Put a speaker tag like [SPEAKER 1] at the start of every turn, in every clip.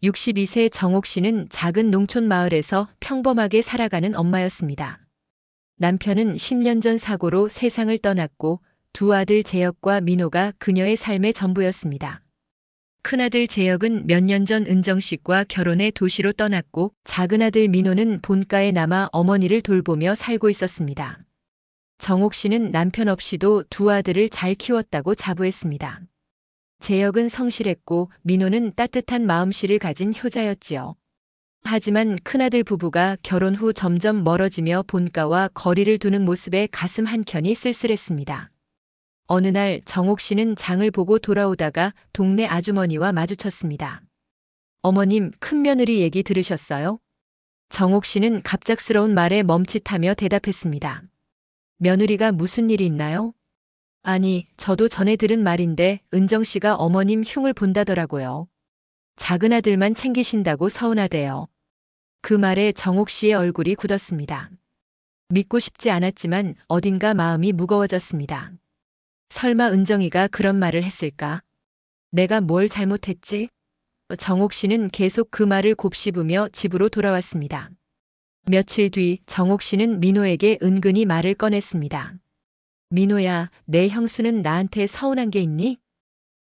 [SPEAKER 1] 62세 정옥 씨는 작은 농촌 마을에서 평범하게 살아가는 엄마였습니다. 남편은 10년 전 사고로 세상을 떠났고 두 아들 재혁과 민호가 그녀의 삶의 전부였습니다. 큰아들 재혁은 몇 년 전 은정식과 결혼해 도시로 떠났고 작은아들 민호는 본가에 남아 어머니를 돌보며 살고 있었습니다. 정옥 씨는 남편 없이도 두 아들을 잘 키웠다고 자부했습니다. 재혁은 성실했고 민호는 따뜻한 마음씨를 가진 효자였지요. 하지만 큰아들 부부가 결혼 후 점점 멀어지며 본가와 거리를 두는 모습에 가슴 한켠이 쓸쓸했습니다. 어느 날 정옥 씨는 장을 보고 돌아오다가 동네 아주머니와 마주쳤습니다. 어머님, 큰며느리 얘기 들으셨어요? 정옥 씨는 갑작스러운 말에 멈칫하며 대답했습니다. 며느리가 무슨 일이 있나요? 아니, 저도 전에 들은 말인데 은정 씨가 어머님 흉을 본다더라고요. 작은 아들만 챙기신다고 서운하대요. 그 말에 정옥 씨의 얼굴이 굳었습니다. 믿고 싶지 않았지만 어딘가 마음이 무거워졌습니다. 설마 은정이가 그런 말을 했을까? 내가 뭘 잘못했지? 정옥 씨는 계속 그 말을 곱씹으며 집으로 돌아왔습니다. 며칠 뒤 정옥 씨는 민호에게 은근히 말을 꺼냈습니다. 민호야, 내 형수는 나한테 서운한 게 있니?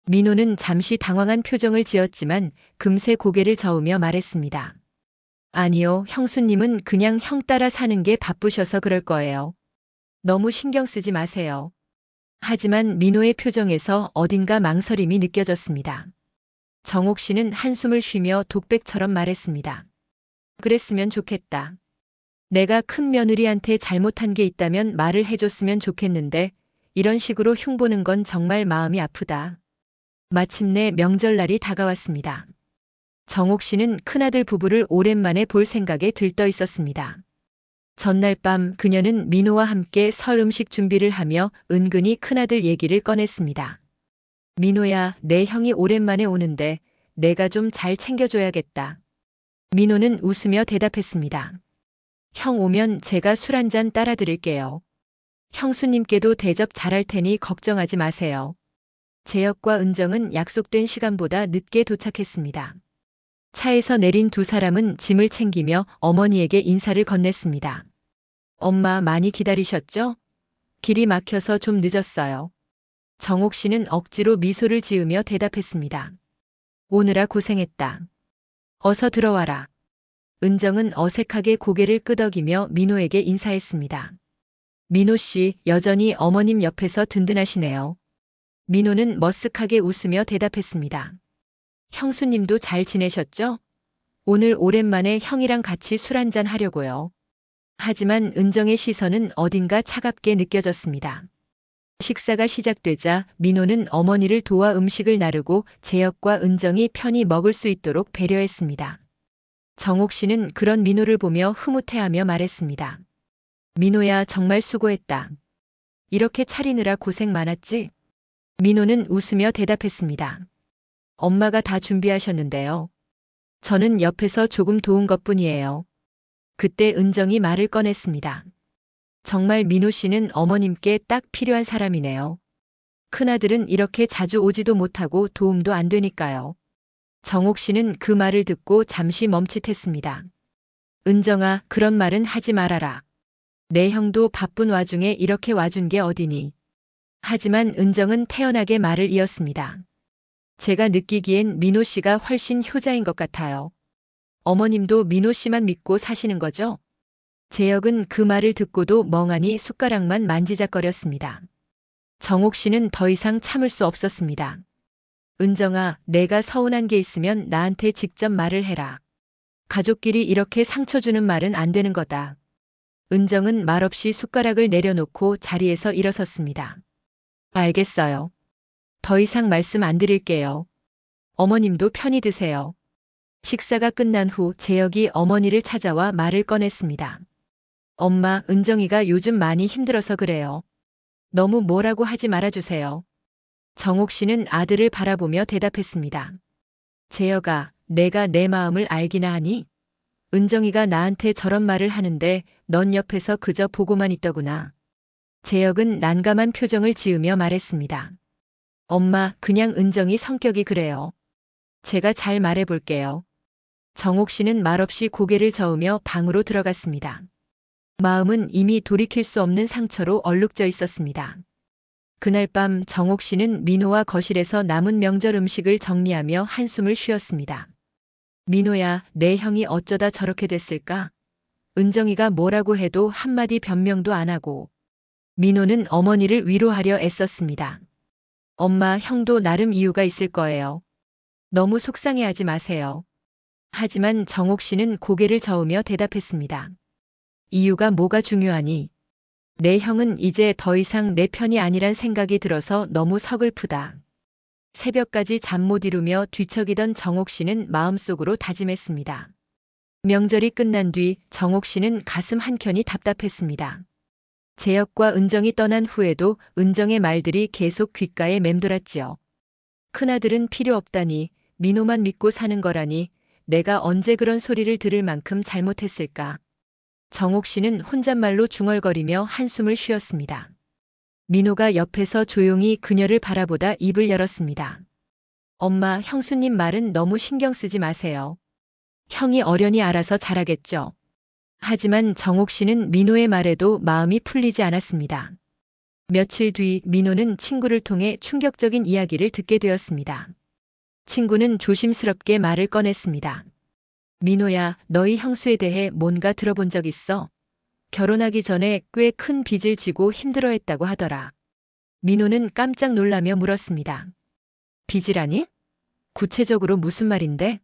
[SPEAKER 1] 민호는 잠시 당황한 표정을 지었지만 금세 고개를 저으며 말했습니다. 아니요, 형수님은 그냥 형 따라 사는 게 바쁘셔서 그럴 거예요. 너무 신경 쓰지 마세요. 하지만 민호의 표정에서 어딘가 망설임이 느껴졌습니다. 정옥 씨는 한숨을 쉬며 독백처럼 말했습니다. 그랬으면 좋겠다. 내가 큰 며느리한테 잘못한 게 있다면 말을 해줬으면 좋겠는데 이런 식으로 흉보는 건 정말 마음이 아프다. 마침내 명절날이 다가왔습니다. 정옥 씨는 큰아들 부부를 오랜만에 볼 생각에 들떠 있었습니다. 전날 밤 그녀는 민호와 함께 설 음식 준비를 하며 은근히 큰아들 얘기를 꺼냈습니다. 민호야, 내 형이 오랜만에 오는데 내가 좀 잘 챙겨줘야겠다. 민호는 웃으며 대답했습니다. 형 오면 제가 술 한 잔 따라 드릴게요. 형수님께도 대접 잘할 테니 걱정하지 마세요. 재혁과 은정은 약속된 시간보다 늦게 도착했습니다. 차에서 내린 두 사람은 짐을 챙기며 어머니에게 인사를 건넸습니다. 엄마 많이 기다리셨죠? 길이 막혀서 좀 늦었어요. 정옥 씨는 억지로 미소를 지으며 대답했습니다. 오느라 고생했다. 어서 들어와라. 은정은 어색하게 고개를 끄덕이며 민호에게 인사했습니다. 민호 씨, 여전히 어머님 옆에서 든든하시네요. 민호는 머쓱하게 웃으며 대답했습니다. 형수님도 잘 지내셨죠? 오늘 오랜만에 형이랑 같이 술 한잔 하려고요. 하지만 은정의 시선은 어딘가 차갑게 느껴졌습니다. 식사가 시작되자 민호는 어머니를 도와 음식을 나르고 재혁과 은정이 편히 먹을 수 있도록 배려했습니다. 정옥 씨는 그런 민호를 보며 흐뭇해하며 말했습니다. 민호야, 정말 수고했다. 이렇게 차리느라 고생 많았지? 민호는 웃으며 대답했습니다. 엄마가 다 준비하셨는데요. 저는 옆에서 조금 도운 것뿐이에요. 그때 은정이 말을 꺼냈습니다. 정말 민호 씨는 어머님께 딱 필요한 사람이네요. 큰아들은 이렇게 자주 오지도 못하고 도움도 안 되니까요. 정옥 씨는 그 말을 듣고 잠시 멈칫했습니다. 은정아, 그런 말은 하지 말아라. 내 형도 바쁜 와중에 이렇게 와준 게 어디니. 하지만 은정은 태연하게 말을 이었습니다. 제가 느끼기엔 민호 씨가 훨씬 효자인 것 같아요. 어머님도 민호 씨만 믿고 사시는 거죠? 재혁은 그 말을 듣고도 멍하니 숟가락만 만지작거렸습니다. 정옥 씨는 더 이상 참을 수 없었습니다. 은정아, 내가 서운한 게 있으면 나한테 직접 말을 해라. 가족끼리 이렇게 상처 주는 말은 안 되는 거다. 은정은 말없이 숟가락을 내려놓고 자리에서 일어섰습니다. 알겠어요. 더 이상 말씀 안 드릴게요. 어머님도 편히 드세요. 식사가 끝난 후 재혁이 어머니를 찾아와 말을 꺼냈습니다. 엄마, 은정이가 요즘 많이 힘들어서 그래요. 너무 뭐라고 하지 말아주세요. 정옥 씨는 아들을 바라보며 대답했습니다. 재혁아, 내가 내 마음을 알기나 하니? 은정이가 나한테 저런 말을 하는데 넌 옆에서 그저 보고만 있더구나. 재혁은 난감한 표정을 지으며 말했습니다. 엄마, 그냥 은정이 성격이 그래요. 제가 잘 말해볼게요. 정옥 씨는 말없이 고개를 저으며 방으로 들어갔습니다. 마음은 이미 돌이킬 수 없는 상처로 얼룩져 있었습니다. 그날 밤 정옥 씨는 민호와 거실에서 남은 명절 음식을 정리하며 한숨을 쉬었습니다. 민호야, 내 형이 어쩌다 저렇게 됐을까? 은정이가 뭐라고 해도 한마디 변명도 안 하고. 민호는 어머니를 위로하려 애썼습니다. 엄마, 형도 나름 이유가 있을 거예요. 너무 속상해하지 마세요. 하지만 정옥 씨는 고개를 저으며 대답했습니다. 이유가 뭐가 중요하니? 내 형은 이제 더 이상 내 편이 아니란 생각이 들어서 너무 서글프다. 새벽까지 잠 못 이루며 뒤척이던 정옥 씨는 마음속으로 다짐했습니다. 명절이 끝난 뒤 정옥 씨는 가슴 한켠이 답답했습니다. 재혁과 은정이 떠난 후에도 은정의 말들이 계속 귓가에 맴돌았지요. 큰아들은 필요 없다니, 민호만 믿고 사는 거라니, 내가 언제 그런 소리를 들을 만큼 잘못했을까. 정옥 씨는 혼잣말로 중얼거리며 한숨을 쉬었습니다. 민호가 옆에서 조용히 그녀를 바라보다 입을 열었습니다. 엄마, 형수님 말은 너무 신경 쓰지 마세요. 형이 어련히 알아서 잘하겠죠. 하지만 정옥 씨는 민호의 말에도 마음이 풀리지 않았습니다. 며칠 뒤 민호는 친구를 통해 충격적인 이야기를 듣게 되었습니다. 친구는 조심스럽게 말을 꺼냈습니다. 민호야, 너희 형수에 대해 뭔가 들어본 적 있어? 결혼하기 전에 꽤 큰 빚을 지고 힘들어했다고 하더라. 민호는 깜짝 놀라며 물었습니다. 빚이라니? 구체적으로 무슨 말인데?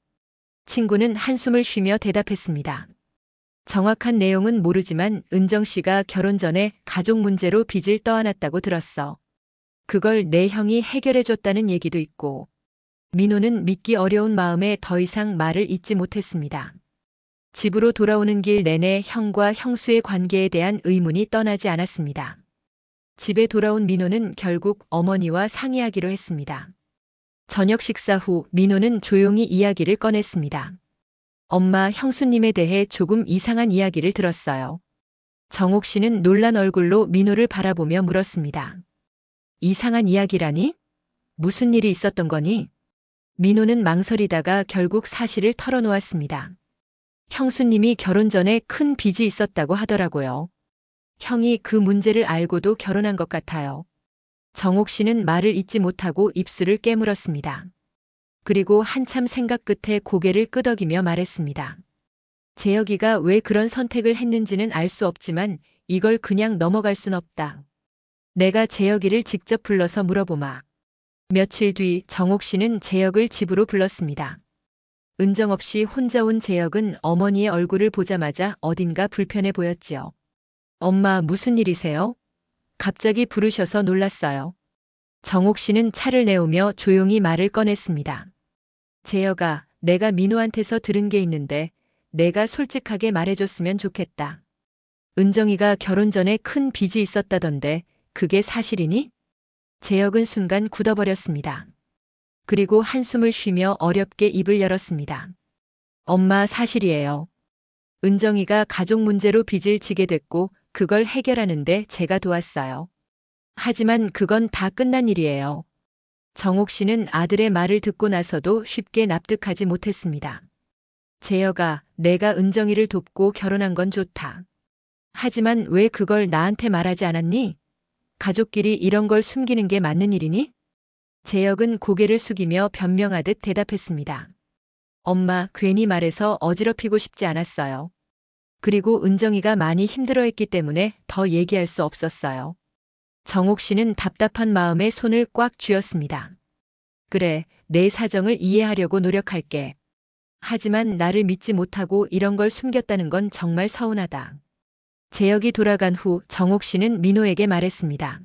[SPEAKER 1] 친구는 한숨을 쉬며 대답했습니다. 정확한 내용은 모르지만 은정 씨가 결혼 전에 가족 문제로 빚을 떠안았다고 들었어. 그걸 내 형이 해결해줬다는 얘기도 있고. 민호는 믿기 어려운 마음에 더 이상 말을 잇지 못했습니다. 집으로 돌아오는 길 내내 형과 형수의 관계에 대한 의문이 떠나지 않았습니다. 집에 돌아온 민호는 결국 어머니와 상의하기로 했습니다. 저녁 식사 후 민호는 조용히 이야기를 꺼냈습니다. 엄마, 형수님에 대해 조금 이상한 이야기를 들었어요. 정옥 씨는 놀란 얼굴로 민호를 바라보며 물었습니다. 이상한 이야기라니? 무슨 일이 있었던 거니? 민호는 망설이다가 결국 사실을 털어놓았습니다. 형수님이 결혼 전에 큰 빚이 있었다고 하더라고요. 형이 그 문제를 알고도 결혼한 것 같아요. 정옥 씨는 말을 잇지 못하고 입술을 깨물었습니다. 그리고 한참 생각 끝에 고개를 끄덕이며 말했습니다. 재혁이가 왜 그런 선택을 했는지는 알 수 없지만 이걸 그냥 넘어갈 순 없다. 내가 재혁이를 직접 불러서 물어보마. 며칠 뒤 정옥 씨는 재혁을 집으로 불렀습니다. 은정 없이 혼자 온 재혁은 어머니의 얼굴을 보자마자 어딘가 불편해 보였지요. 엄마, 무슨 일이세요? 갑자기 부르셔서 놀랐어요. 정옥 씨는 차를 내오며 조용히 말을 꺼냈습니다. 재혁아, 내가 민호한테서 들은 게 있는데 내가 솔직하게 말해줬으면 좋겠다. 은정이가 결혼 전에 큰 빚이 있었다던데 그게 사실이니? 재혁은 순간 굳어버렸습니다. 그리고 한숨을 쉬며 어렵게 입을 열었습니다. 엄마, 사실이에요. 은정이가 가족 문제로 빚을 지게 됐고 그걸 해결하는데 제가 도왔어요. 하지만 그건 다 끝난 일이에요. 정옥 씨는 아들의 말을 듣고 나서도 쉽게 납득하지 못했습니다. 재혁아, 내가 은정이를 돕고 결혼한 건 좋다. 하지만 왜 그걸 나한테 말하지 않았니? 가족끼리 이런 걸 숨기는 게 맞는 일이니? 재혁은 고개를 숙이며 변명하듯 대답했습니다. 엄마, 괜히 말해서 어지럽히고 싶지 않았어요. 그리고 은정이가 많이 힘들어했기 때문에 더 얘기할 수 없었어요. 정옥 씨는 답답한 마음에 손을 꽉 쥐었습니다. 그래, 내 사정을 이해하려고 노력할게. 하지만 나를 믿지 못하고 이런 걸 숨겼다는 건 정말 서운하다. 재혁이 돌아간 후 정옥 씨는 민호에게 말했습니다.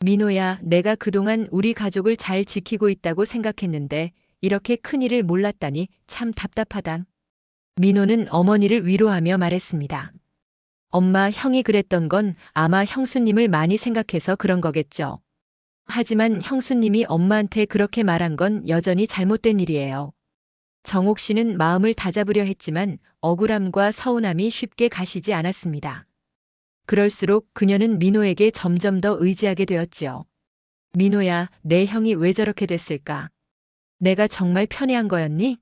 [SPEAKER 1] 민호야, 내가 그동안 우리 가족을 잘 지키고 있다고 생각했는데 이렇게 큰일을 몰랐다니 참 답답하다. 민호는 어머니를 위로하며 말했습니다. 엄마, 형이 그랬던 건 아마 형수님을 많이 생각해서 그런 거겠죠. 하지만 형수님이 엄마한테 그렇게 말한 건 여전히 잘못된 일이에요. 정옥 씨는 마음을 다잡으려 했지만 억울함과 서운함이 쉽게 가시지 않았습니다. 그럴수록 그녀는 민호에게 점점 더 의지하게 되었지요. 민호야, 내 형이 왜 저렇게 됐을까? 내가 정말 편애한 거였니?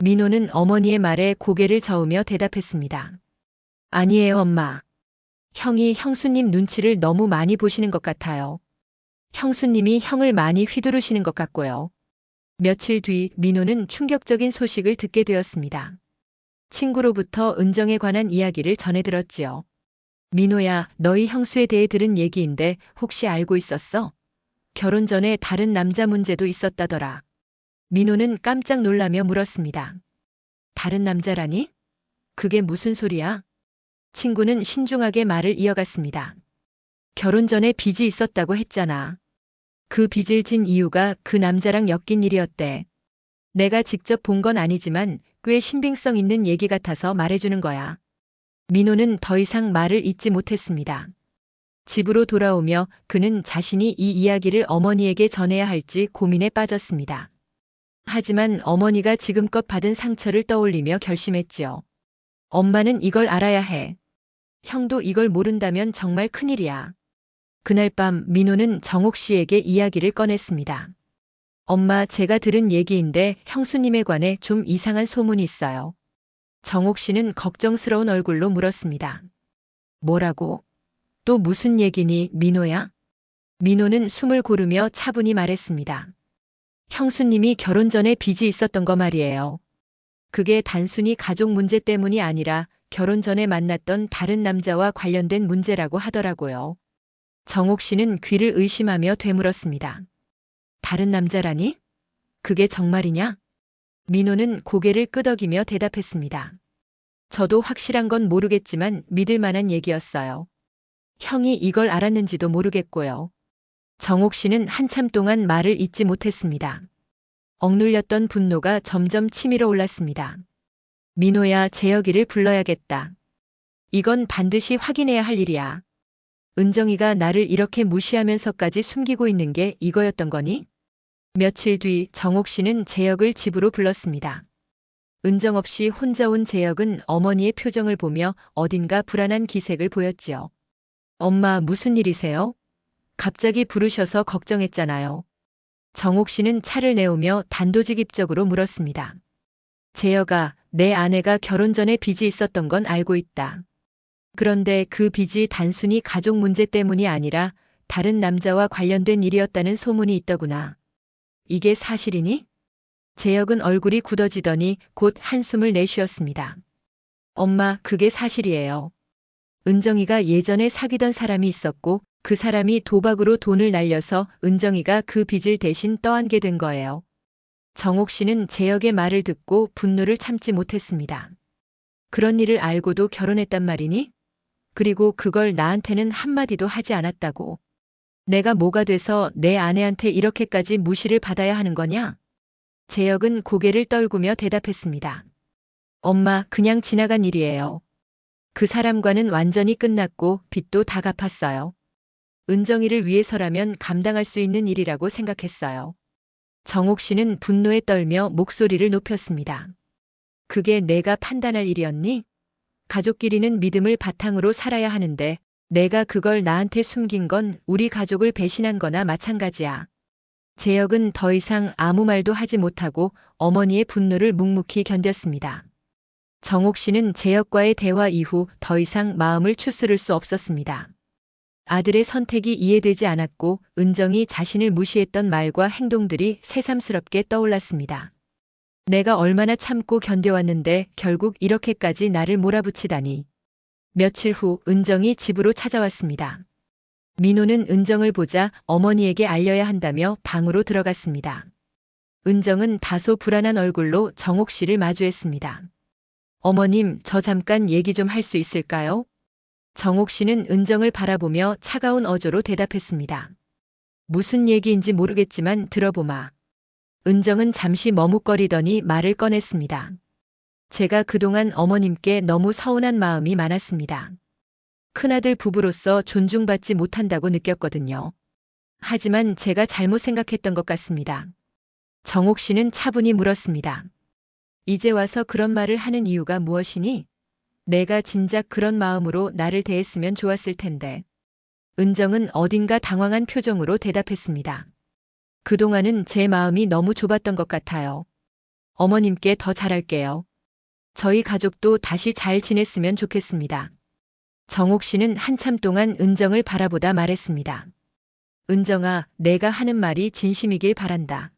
[SPEAKER 1] 민호는 어머니의 말에 고개를 저으며 대답했습니다. 아니에요, 엄마. 형이 형수님 눈치를 너무 많이 보시는 것 같아요. 형수님이 형을 많이 휘두르시는 것 같고요. 며칠 뒤 민호는 충격적인 소식을 듣게 되었습니다. 친구로부터 은정에 관한 이야기를 전해 들었지요. 민호야, 너희 형수에 대해 들은 얘기인데 혹시 알고 있었어? 결혼 전에 다른 남자 문제도 있었다더라. 민호는 깜짝 놀라며 물었습니다. 다른 남자라니? 그게 무슨 소리야? 친구는 신중하게 말을 이어갔습니다. 결혼 전에 빚이 있었다고 했잖아. 그 빚을 진 이유가 그 남자랑 엮인 일이었대. 내가 직접 본 건 아니지만 꽤 신빙성 있는 얘기 같아서 말해주는 거야. 민호는 더 이상 말을 잇지 못했습니다. 집으로 돌아오며 그는 자신이 이 이야기를 어머니에게 전해야 할지 고민에 빠졌습니다. 하지만 어머니가 지금껏 받은 상처를 떠올리며 결심했지요. 엄마는 이걸 알아야 해. 형도 이걸 모른다면 정말 큰일이야. 그날 밤 민호는 정옥 씨에게 이야기를 꺼냈습니다. 엄마, 제가 들은 얘기인데 형수님에 관해 좀 이상한 소문이 있어요. 정옥 씨는 걱정스러운 얼굴로 물었습니다. 뭐라고? 또 무슨 얘기니, 민호야? 민호는 숨을 고르며 차분히 말했습니다. 형수님이 결혼 전에 빚이 있었던 거 말이에요. 그게 단순히 가족 문제 때문이 아니라 결혼 전에 만났던 다른 남자와 관련된 문제라고 하더라고요. 정옥 씨는 귀를 의심하며 되물었습니다. 다른 남자라니? 그게 정말이냐? 민호는 고개를 끄덕이며 대답했습니다. 저도 확실한 건 모르겠지만 믿을 만한 얘기였어요. 형이 이걸 알았는지도 모르겠고요. 정옥 씨는 한참 동안 말을 잇지 못했습니다. 억눌렸던 분노가 점점 치밀어 올랐습니다. 민호야, 재혁이를 불러야겠다. 이건 반드시 확인해야 할 일이야. 은정이가 나를 이렇게 무시하면서까지 숨기고 있는 게 이거였던 거니? 며칠 뒤 정옥 씨는 재혁을 집으로 불렀습니다. 은정 없이 혼자 온 재혁은 어머니의 표정을 보며 어딘가 불안한 기색을 보였지요. 엄마, 무슨 일이세요? 갑자기 부르셔서 걱정했잖아요. 정옥 씨는 차를 내오며 단도직입적으로 물었습니다. 재혁아, 내 아내가 결혼 전에 빚이 있었던 건 알고 있다. 그런데 그 빚이 단순히 가족 문제 때문이 아니라 다른 남자와 관련된 일이었다는 소문이 있더구나. 이게 사실이니? 재혁은 얼굴이 굳어지더니 곧 한숨을 내쉬었습니다. 엄마, 그게 사실이에요. 은정이가 예전에 사귀던 사람이 있었고 그 사람이 도박으로 돈을 날려서 은정이가 그 빚을 대신 떠안게 된 거예요. 정옥 씨는 재혁의 말을 듣고 분노를 참지 못했습니다. 그런 일을 알고도 결혼했단 말이니? 그리고 그걸 나한테는 한마디도 하지 않았다고. 내가 뭐가 돼서 내 아내한테 이렇게까지 무시를 받아야 하는 거냐? 재혁은 고개를 떨구며 대답했습니다. 엄마, 그냥 지나간 일이에요. 그 사람과는 완전히 끝났고 빚도 다 갚았어요. 은정이를 위해서라면 감당할 수 있는 일이라고 생각했어요. 정옥 씨는 분노에 떨며 목소리를 높였습니다. 그게 내가 판단할 일이었니? 가족끼리는 믿음을 바탕으로 살아야 하는데 내가 그걸 나한테 숨긴 건 우리 가족을 배신한 거나 마찬가지야. 재혁은 더 이상 아무 말도 하지 못하고 어머니의 분노를 묵묵히 견뎠습니다. 정옥 씨는 재혁과의 대화 이후 더 이상 마음을 추스를 수 없었습니다. 아들의 선택이 이해되지 않았고 은정이 자신을 무시했던 말과 행동들이 새삼스럽게 떠올랐습니다. 내가 얼마나 참고 견뎌왔는데 결국 이렇게까지 나를 몰아붙이다니. 며칠 후 은정이 집으로 찾아왔습니다. 민호는 은정을 보자 어머니에게 알려야 한다며 방으로 들어갔습니다. 은정은 다소 불안한 얼굴로 정옥 씨를 마주했습니다. 어머님, 저 잠깐 얘기 좀 할 수 있을까요? 정옥 씨는 은정을 바라보며 차가운 어조로 대답했습니다. 무슨 얘기인지 모르겠지만 들어보마. 은정은 잠시 머뭇거리더니 말을 꺼냈습니다. 제가 그동안 어머님께 너무 서운한 마음이 많았습니다. 큰아들 부부로서 존중받지 못한다고 느꼈거든요. 하지만 제가 잘못 생각했던 것 같습니다. 정옥 씨는 차분히 물었습니다. 이제 와서 그런 말을 하는 이유가 무엇이니? 내가 진작 그런 마음으로 나를 대했으면 좋았을 텐데. 은정은 어딘가 당황한 표정으로 대답했습니다. 그동안은 제 마음이 너무 좁았던 것 같아요. 어머님께 더 잘할게요. 저희 가족도 다시 잘 지냈으면 좋겠습니다. 정옥 씨는 한참 동안 은정을 바라보다 말했습니다. 은정아, 내가 하는 말이 진심이길 바란다.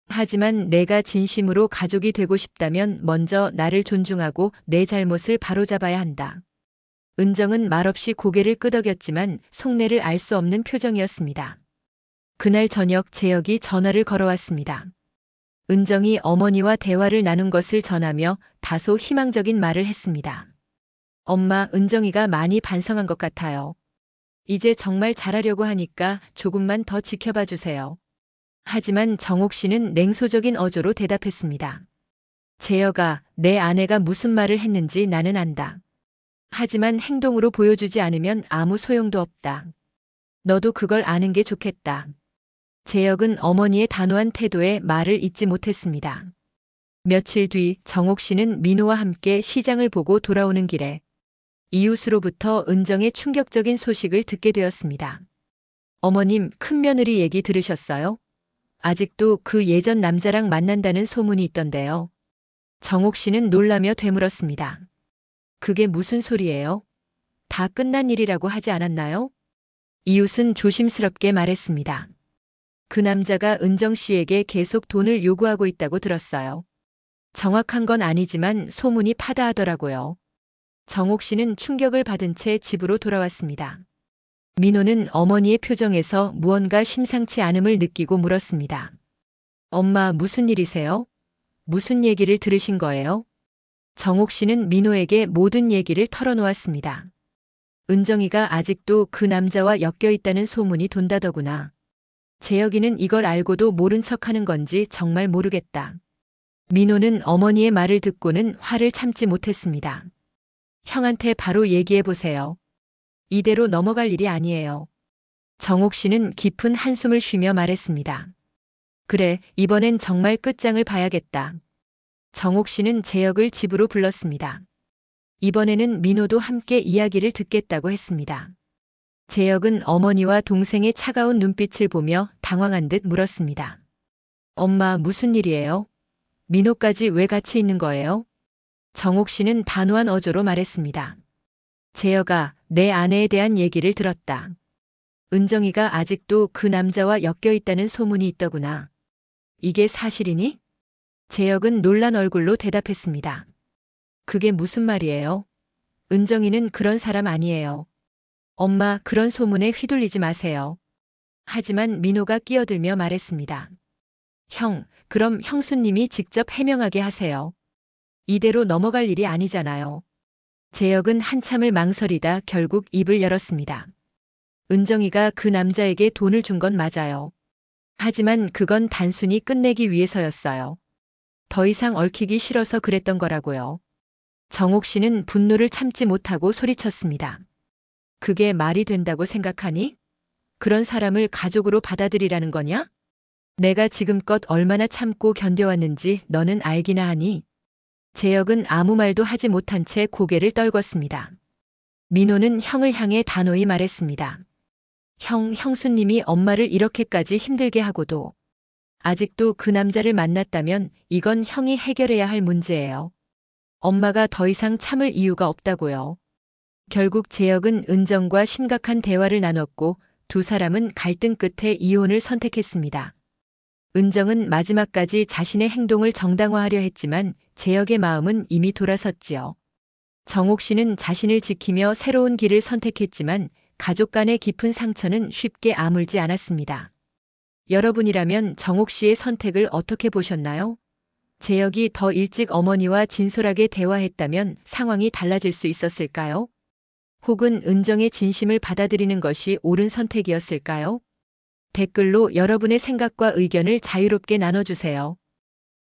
[SPEAKER 1] 하지만 내가 진심으로 가족이 되고 싶다면 먼저 나를 존중하고 내 잘못을 바로잡아야 한다. 은정은 말없이 고개를 끄덕였지만 속내를 알 수 없는 표정이었습니다. 그날 저녁 재혁이 전화를 걸어왔습니다. 은정이 어머니와 대화를 나눈 것을 전하며 다소 희망적인 말을 했습니다. 엄마, 은정이가 많이 반성한 것 같아요. 이제 정말 잘하려고 하니까 조금만 더 지켜봐 주세요. 하지만 정옥 씨는 냉소적인 어조로 대답했습니다. 재혁아, 내 아내가 무슨 말을 했는지 나는 안다. 하지만 행동으로 보여주지 않으면 아무 소용도 없다. 너도 그걸 아는 게 좋겠다. 재혁은 어머니의 단호한 태도에 말을 잇지 못했습니다. 며칠 뒤 정옥 씨는 민호와 함께 시장을 보고 돌아오는 길에 이웃으로부터 은정의 충격적인 소식을 듣게 되었습니다. 어머님, 큰며느리 얘기 들으셨어요? 아직도 그 예전 남자랑 만난다는 소문이 있던데요. 정옥 씨는 놀라며 되물었습니다. 그게 무슨 소리예요? 다 끝난 일이라고 하지 않았나요? 이웃은 조심스럽게 말했습니다. 그 남자가 은정 씨에게 계속 돈을 요구하고 있다고 들었어요. 정확한 건 아니지만 소문이 파다하더라고요. 정옥 씨는 충격을 받은 채 집으로 돌아왔습니다. 민호는 어머니의 표정에서 무언가 심상치 않음을 느끼고 물었습니다. 엄마, 무슨 일이세요? 무슨 얘기를 들으신 거예요? 정옥 씨는 민호에게 모든 얘기를 털어놓았습니다. 은정이가 아직도 그 남자와 엮여 있다는 소문이 돈다더구나. 재혁이는 이걸 알고도 모른 척하는 건지 정말 모르겠다. 민호는 어머니의 말을 듣고는 화를 참지 못했습니다. 형한테 바로 얘기해 보세요. 이대로 넘어갈 일이 아니에요. 정옥 씨는 깊은 한숨을 쉬며 말했습니다. 그래, 이번엔 정말 끝장을 봐야겠다. 정옥 씨는 재혁을 집으로 불렀습니다. 이번에는 민호도 함께 이야기를 듣겠다고 했습니다. 재혁은 어머니와 동생의 차가운 눈빛을 보며 당황한 듯 물었습니다. 엄마, 무슨 일이에요? 민호까지 왜 같이 있는 거예요? 정옥 씨는 단호한 어조로 말했습니다. 재혁아, 내 아내에 대한 얘기를 들었다. 은정이가 아직도 그 남자와 엮여 있다는 소문이 있더구나. 이게 사실이니? 재혁은 놀란 얼굴로 대답했습니다. 그게 무슨 말이에요? 은정이는 그런 사람 아니에요. 엄마, 그런 소문에 휘둘리지 마세요. 하지만 민호가 끼어들며 말했습니다. 형, 그럼 형수님이 직접 해명하게 하세요. 이대로 넘어갈 일이 아니잖아요. 재혁은 한참을 망설이다 결국 입을 열었습니다. 은정이가 그 남자에게 돈을 준 건 맞아요. 하지만 그건 단순히 끝내기 위해서였어요. 더 이상 얽히기 싫어서 그랬던 거라고요. 정옥 씨는 분노를 참지 못하고 소리쳤습니다. 그게 말이 된다고 생각하니? 그런 사람을 가족으로 받아들이라는 거냐? 내가 지금껏 얼마나 참고 견뎌왔는지 너는 알기나 하니? 재혁은 아무 말도 하지 못한 채 고개를 떨궜습니다. 민호는 형을 향해 단호히 말했습니다. 형수님이 엄마를 이렇게까지 힘들게 하고도 아직도 그 남자를 만났다면 이건 형이 해결해야 할 문제예요. 엄마가 더 이상 참을 이유가 없다고요. 결국 재혁은 은정과 심각한 대화를 나눴고 두 사람은 갈등 끝에 이혼을 선택했습니다. 은정은 마지막까지 자신의 행동을 정당화하려 했지만 재혁의 마음은 이미 돌아섰지요. 정옥 씨는 자신을 지키며 새로운 길을 선택했지만 가족 간의 깊은 상처는 쉽게 아물지 않았습니다. 여러분이라면 정옥 씨의 선택을 어떻게 보셨나요? 재혁이 더 일찍 어머니와 진솔하게 대화했다면 상황이 달라질 수 있었을까요? 혹은 은정의 진심을 받아들이는 것이 옳은 선택이었을까요? 댓글로 여러분의 생각과 의견을 자유롭게 나눠주세요.